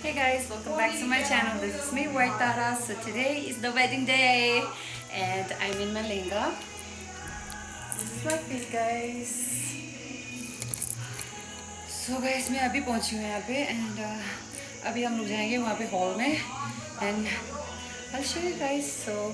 Hey guys, welcome back to my channel. This is me, White Tara. So today is the wedding day and I'm in my lehenga. This is my fit guys. So guys, मैं अभी पहुंची हूँ यहाँ पे and अभी हम लोग जाएंगे वहाँ पे हॉल में and I'll show you guys. So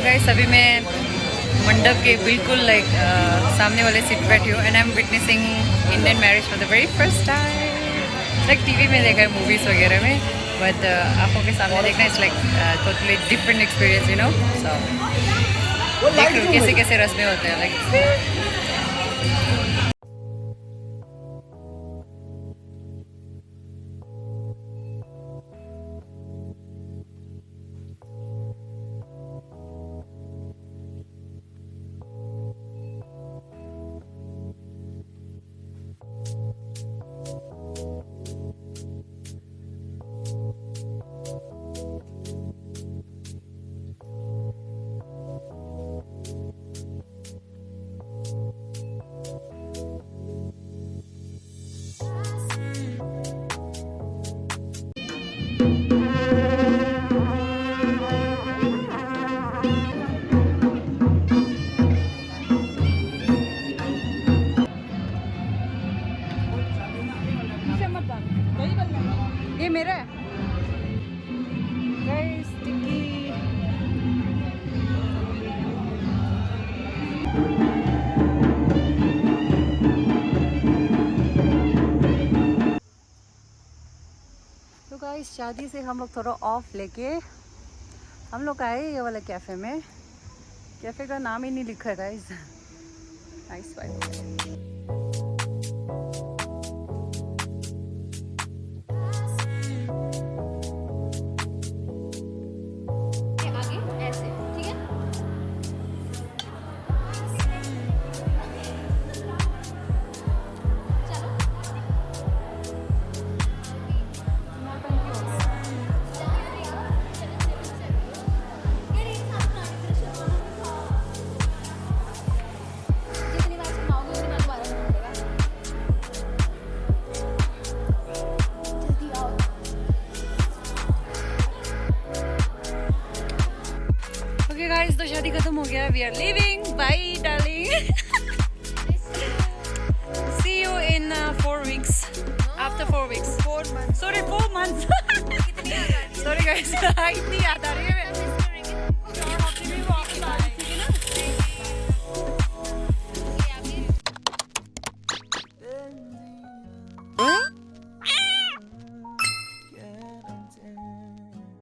guys अभी मैं मंडप के बिल्कुल लाइक सामने वाले सीट पे बैठी हूँ and I am witnessing Indian marriage for the very first time. Like TV में देखा है मूवीज़ वगैरह में बट आंखों के सामने देखना it's like totally different experience you know. So देख लो कैसे कैसे रस्में होते हैं लाइक। ये मेरा है गाइस टिक्की। तो गाइस शादी से हम लोग थोड़ा ऑफ लेके हम लोग आए ये वाला कैफ़े में। कैफ़े का नाम ही नहीं लिखा है guys. Nice vibe. Okay guys, तो शादी खत्म हो गया। We are leaving, bye darling. See you in 4 weeks। After 4 weeks, 4 months, sorry 4 months। Sorry guys, इतनी याद आ रही है।